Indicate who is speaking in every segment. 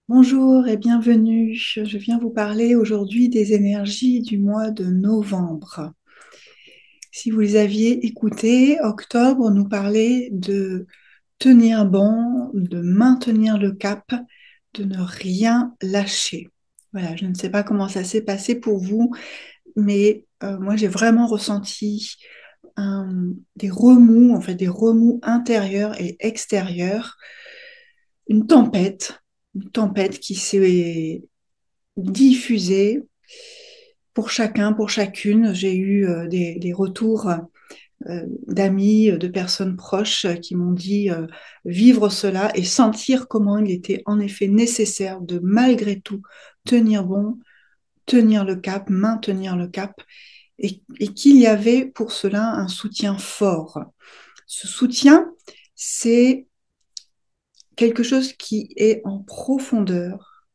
Speaker 1: Bonjour et bienvenue. Je viens vous parler aujourd'hui des énergies du mois de novembre. Si vous les aviez écoutées, octobre nous parlait de tenir bon, de maintenir le cap, de ne rien lâcher. Voilà, je ne sais pas comment ça s'est passé pour vous, mais moi j'ai vraiment ressenti des remous, en fait des remous intérieurs et extérieurs, une tempête qui s'est diffusée pour chacun, pour chacune. J'ai eu des retours d'amis, de personnes proches qui m'ont dit vivre cela et sentir comment il était en effet nécessaire de malgré tout tenir bon, tenir le cap, maintenir le cap et qu'il y avait pour cela un soutien fort. Ce soutien, c'est quelque chose qui est en profondeur,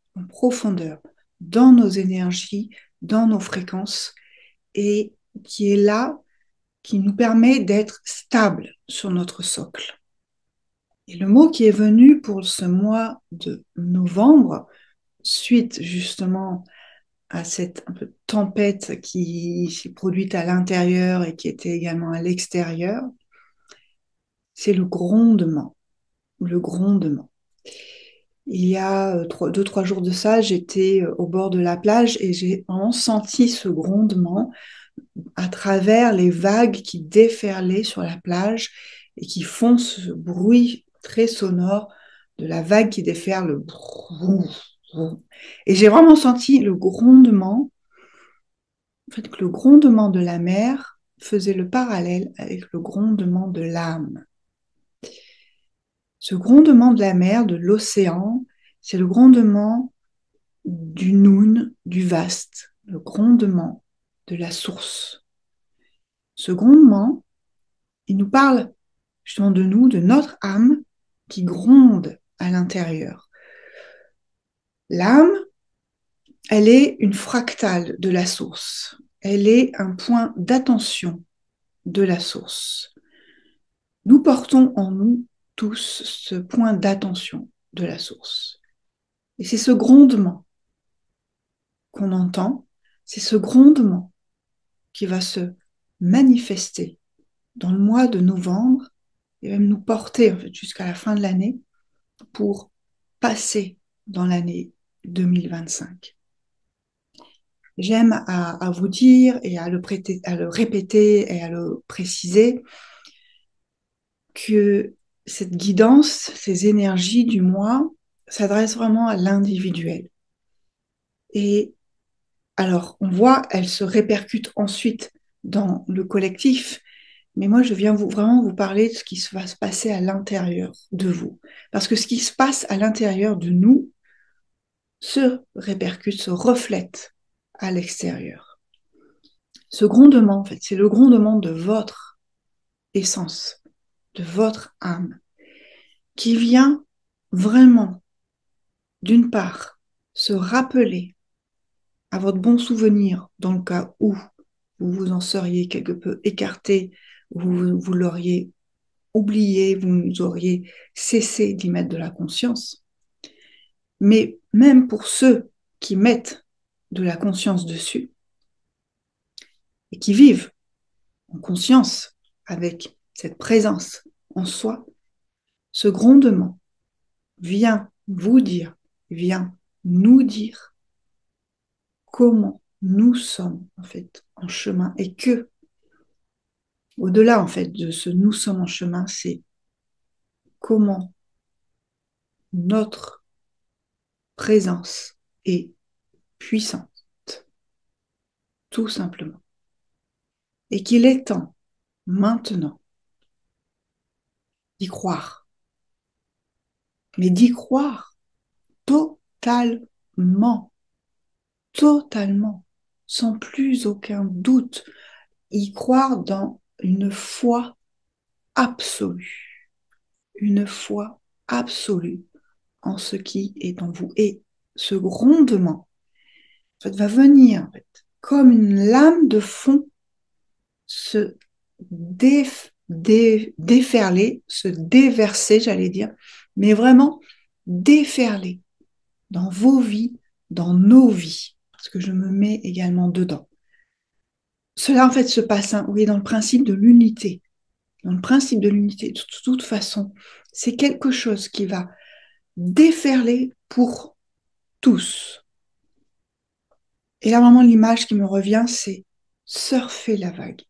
Speaker 1: dans nos énergies, dans nos fréquences, et qui est là, qui nous permet d'être stable sur notre socle. Et le mot qui est venu pour ce mois de novembre, suite justement à cette un peu tempête qui s'est produite à l'intérieur et qui était également à l'extérieur, c'est le grondement. Le grondement. Il y a 2, 3 jours de ça, j'étais au bord de la plage et j'ai vraiment senti ce grondement à travers les vagues qui déferlaient sur la plage et qui font ce bruit très sonore de la vague qui déferle. Et j'ai vraiment senti le grondement, en fait, que le grondement de la mer faisait le parallèle avec le grondement de l'âme. Ce grondement de la mer, de l'océan, c'est le grondement du Noun, du vaste, le grondement de la source. Ce grondement, il nous parle justement de nous, de notre âme qui gronde à l'intérieur. L'âme, elle est une fractale de la source. Elle est un point d'attention de la source. Nous portons en nous tous ce point d'attention de la source. Et c'est ce grondement qu'on entend, c'est ce grondement qui va se manifester dans le mois de novembre et même nous porter en fait, jusqu'à la fin de l'année pour passer dans l'année 2025. J'aime à vous dire et à le répéter et à le préciser que cette guidance, ces énergies du mois s'adressent vraiment à l'individuel. Et alors, on voit, elles se répercutent ensuite dans le collectif, mais moi, je viens vraiment vous parler de ce qui va se passer à l'intérieur de vous. Parce que ce qui se passe à l'intérieur de nous se répercute, se reflète à l'extérieur. Ce grondement, en fait, c'est le grondement de votre essence, de votre âme, qui vient vraiment, d'une part, se rappeler à votre bon souvenir dans le cas où vous vous en seriez quelque peu écarté, vous l'auriez oublié, vous auriez cessé d'y mettre de la conscience. Mais même pour ceux qui mettent de la conscience dessus et qui vivent en conscience avec cette présence en soi, ce grondement vient vous dire, vient nous dire comment nous sommes en fait en chemin et que au-delà en fait de ce nous sommes en chemin, c'est comment notre présence est puissante, tout simplement. Et qu'il est temps maintenant d'y croire, mais d'y croire totalement, totalement, sans plus aucun doute, y croire dans une foi absolue en ce qui est en vous. Et ce grondement en fait, va venir en fait, comme une lame de fond se déferler, se déverser, j'allais dire, mais vraiment déferler dans vos vies, dans nos vies, parce que je me mets également dedans. Cela en fait se passe, hein, oui, dans le principe de l'unité. Dans le principe de l'unité, de toute façon, c'est quelque chose qui va déferler pour tous. Et là, vraiment, l'image qui me revient, c'est surfer la vague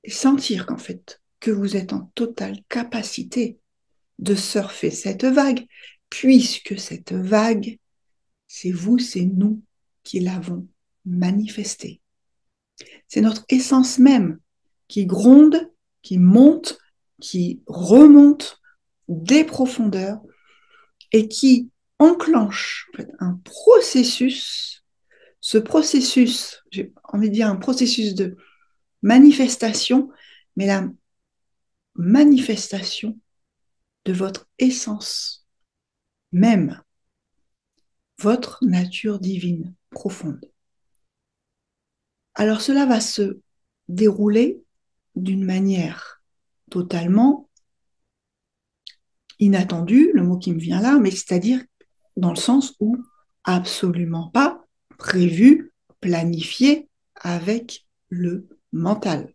Speaker 1: et sentir qu'en fait, que vous êtes en totale capacité de surfer cette vague, puisque cette vague, c'est vous, c'est nous qui l'avons manifestée. C'est notre essence même qui gronde, qui monte, qui remonte des profondeurs et qui enclenche en fait, un processus. Ce processus, j'ai envie de dire un processus de manifestation, mais la manifestation de votre essence même, votre nature divine profonde. Alors cela va se dérouler d'une manière totalement inattendue, le mot qui me vient là, mais c'est-à-dire dans le sens où absolument pas prévu, planifié avec le mental.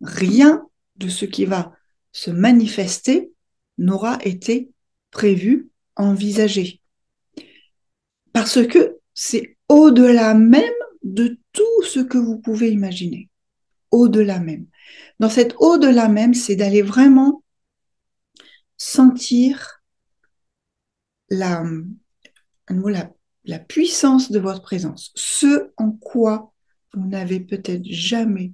Speaker 1: Rien de ce qui va se manifester n'aura été prévu, envisagé. Parce que c'est au-delà même de tout ce que vous pouvez imaginer. Au-delà même. Dans cet au-delà même, c'est d'aller vraiment sentir la, la, la puissance de votre présence. Ce en quoi vous n'avez peut-être jamais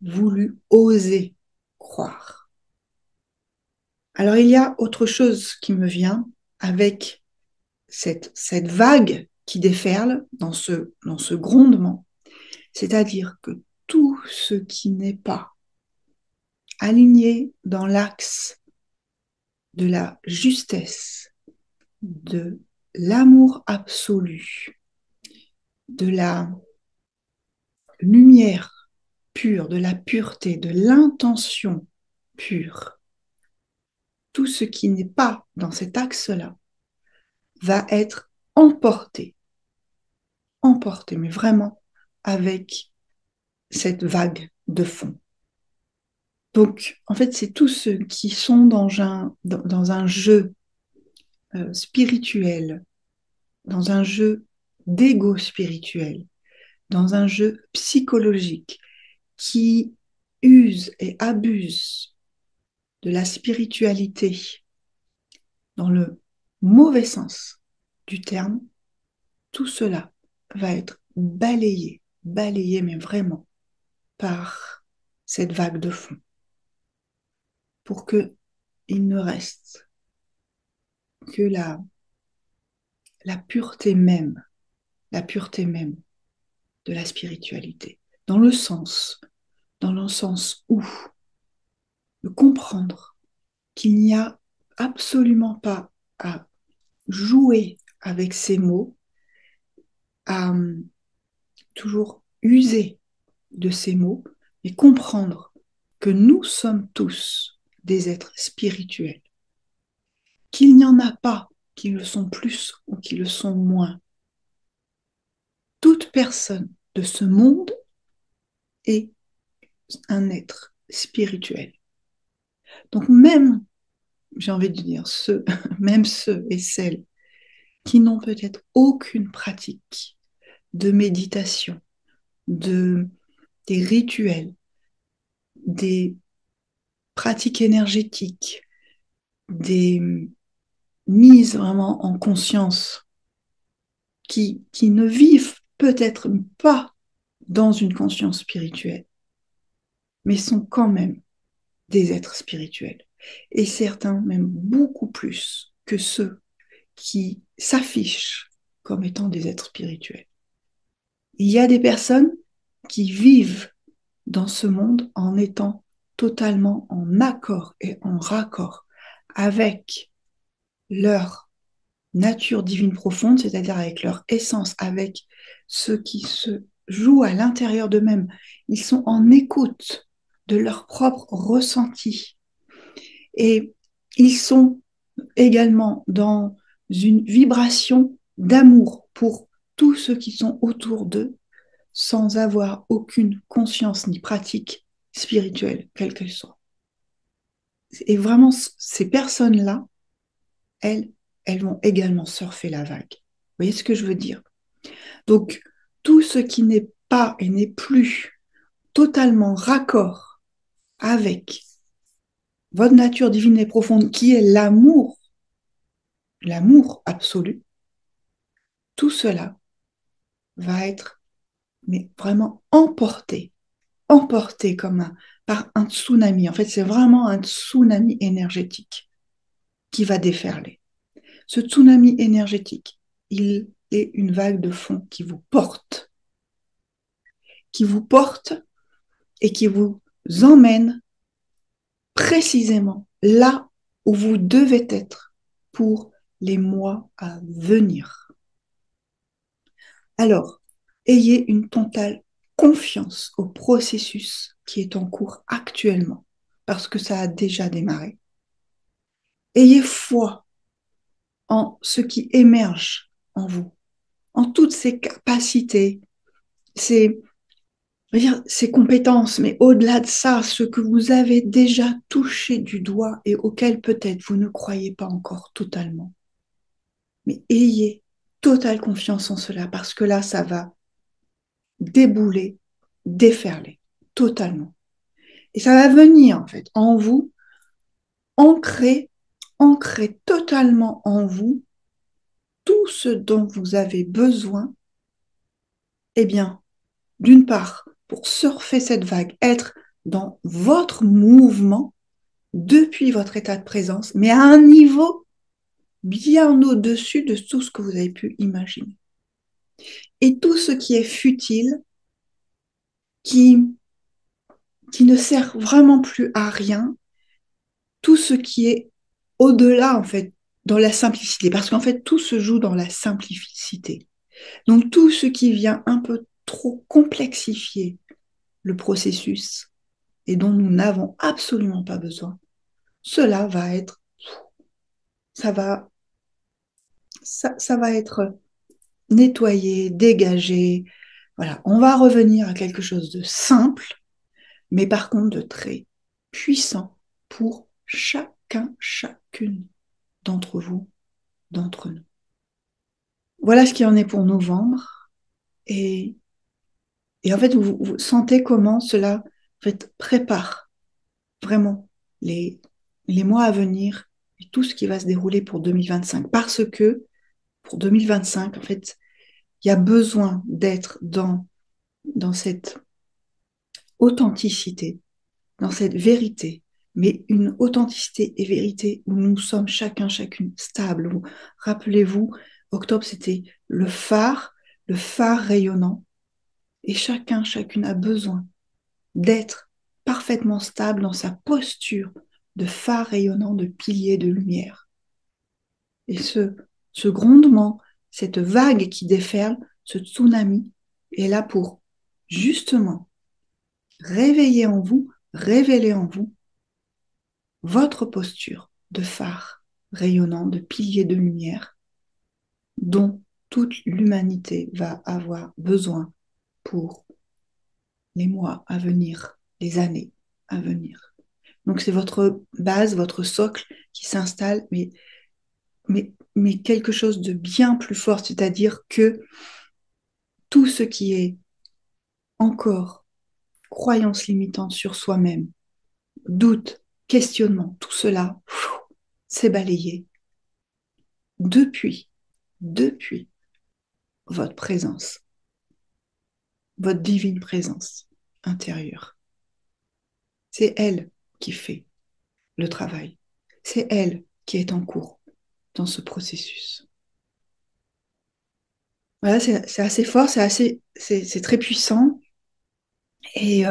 Speaker 1: voulu oser croire. Alors il y a autre chose qui me vient avec cette vague qui déferle dans ce grondement, c'est-à-dire que tout ce qui n'est pas aligné dans l'axe de la justesse, de l'amour absolu, de la lumière pure, de la pureté, de l'intention pure, tout ce qui n'est pas dans cet axe-là va être emporté, emporté, mais vraiment avec cette vague de fond. Donc, en fait, c'est tous ceux qui sont dans un jeu spirituel, dans un jeu d'ego spirituel, dans un jeu psychologique, qui usent et abusent de la spiritualité dans le mauvais sens du terme, tout cela va être balayé, balayé, mais vraiment, par cette vague de fond, pour que il ne reste que la pureté même, la pureté même de la spiritualité, dans le sens où de comprendre qu'il n'y a absolument pas à jouer avec ces mots, à toujours user de ces mots et comprendre que nous sommes tous des êtres spirituels, qu'il n'y en a pas qui le sont plus ou qui le sont moins. Toute personne de ce monde est un être spirituel. Donc même, j'ai envie de dire, même ceux et celles qui n'ont peut-être aucune pratique de méditation, de, des rituels, des pratiques énergétiques, des mises vraiment en conscience, qui ne vivent peut-être pas dans une conscience spirituelle, mais sont quand même des êtres spirituels. Et certains même beaucoup plus que ceux qui s'affichent comme étant des êtres spirituels. Il y a des personnes qui vivent dans ce monde en étant totalement en accord et en raccord avec leur nature divine profonde, c'est-à-dire avec leur essence, avec ce qui se joue à l'intérieur d'eux-mêmes. Ils sont en écoute de leur propre ressenti. Et ils sont également dans une vibration d'amour pour tous ceux qui sont autour d'eux, sans avoir aucune conscience ni pratique spirituelle, quelle qu'elle soit. Et vraiment, ces personnes-là, elles, elles vont également surfer la vague. Vous voyez ce que je veux dire? Donc, tout ce qui n'est pas et n'est plus totalement raccord avec votre nature divine et profonde, qui est l'amour absolu, tout cela va être mais vraiment emporté par un tsunami. En fait, c'est vraiment un tsunami énergétique qui va déferler. Ce tsunami énergétique, il est une vague de fond qui vous porte et qui vous emmène précisément là où vous devez être pour les mois à venir. Alors, ayez une totale confiance au processus qui est en cours actuellement, parce que ça a déjà démarré. Ayez foi en ce qui émerge en vous, en toutes ces capacités, ces, ces compétences, mais au-delà de ça, ce que vous avez déjà touché du doigt et auquel peut-être vous ne croyez pas encore totalement. Mais ayez totale confiance en cela, parce que là, ça va débouler, déferler, totalement. Et ça va venir, en fait, en vous, ancrer, ancrer totalement en vous tout ce dont vous avez besoin, eh bien, d'une part, pour surfer cette vague, être dans votre mouvement depuis votre état de présence, mais à un niveau bien au-dessus de tout ce que vous avez pu imaginer. Et tout ce qui est futile, qui, qui ne sert vraiment plus à rien, tout ce qui est au-delà, en fait, dans la simplicité, parce qu'en fait, tout se joue dans la simplicité. Donc, tout ce qui vient un peu trop complexifier le processus et dont nous n'avons absolument pas besoin, cela va être, ça va, ça va être nettoyé, dégagé. Voilà, on va revenir à quelque chose de simple, mais par contre de très puissant pour chacune d'entre vous, d'entre nous. Voilà ce qui en est pour novembre. Et, et en fait, vous sentez comment cela en fait, prépare vraiment les mois à venir et tout ce qui va se dérouler pour 2025. Parce que pour 2025, en fait, il y a besoin d'être dans cette authenticité, dans cette vérité, mais une authenticité et vérité où nous sommes chacune stable. Rappelez-vous, octobre, c'était le phare rayonnant, et chacune a besoin d'être parfaitement stable dans sa posture de phare rayonnant, de pilier de lumière. Et ce grondement, cette vague qui déferle, ce tsunami, est là pour justement réveiller en vous, révéler en vous votre posture de phare rayonnant, de pilier de lumière, dont toute l'humanité va avoir besoin pour les mois à venir, les années à venir. Donc c'est votre base, votre socle qui s'installe, mais quelque chose de bien plus fort, c'est-à-dire que tout ce qui est encore croyance limitante sur soi-même, doute, questionnement, tout cela, c'est balayé depuis, depuis votre présence, votre divine présence intérieure. C'est elle qui fait le travail. C'est elle qui est en cours dans ce processus. Voilà, c'est assez fort, c'est très puissant. Et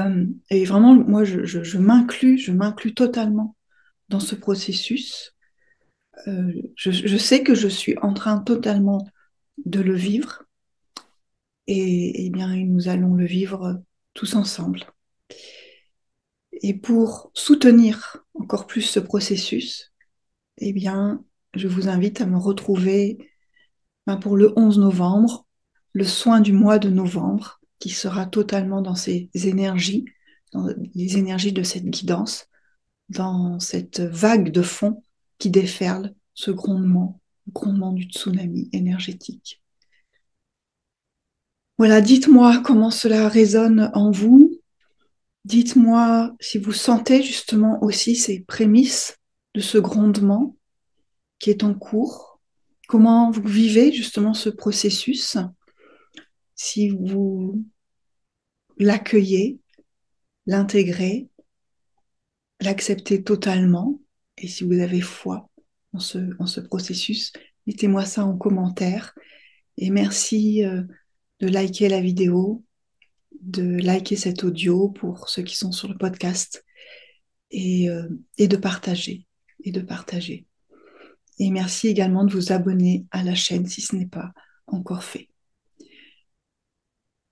Speaker 1: vraiment, moi, je m'inclus totalement dans ce processus. Je sais que je suis en train totalement de le vivre et bien, nous allons le vivre tous ensemble. Et pour soutenir encore plus ce processus, eh bien, je vous invite à me retrouver pour le 11 novembre, le soin du mois de novembre, qui sera totalement dans ces énergies, dans les énergies de cette guidance, dans cette vague de fond qui déferle ce grondement, le grondement du tsunami énergétique. Voilà, dites-moi comment cela résonne en vous. Dites-moi si vous sentez justement aussi ces prémices de ce grondement qui est en cours. Comment vous vivez justement ce processus, si vous l'accueillez, l'intégrez, l'acceptez totalement, et si vous avez foi en ce processus, mettez-moi ça en commentaire. Et merci de liker la vidéo, de liker cet audio pour ceux qui sont sur le podcast et, euh, et de partager. Et de partager. Et merci également de vous abonner à la chaîne si ce n'est pas encore fait.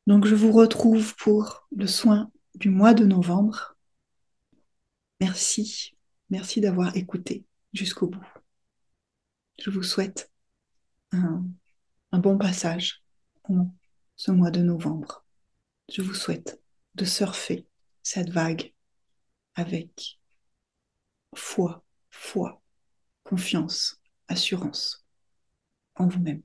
Speaker 1: Donc je vous retrouve pour le soin du mois de novembre. Merci, merci d'avoir écouté jusqu'au bout. Je vous souhaite un, un bon passage en ce mois de novembre. Je vous souhaite de surfer cette vague avec foi, confiance, assurance en vous-même.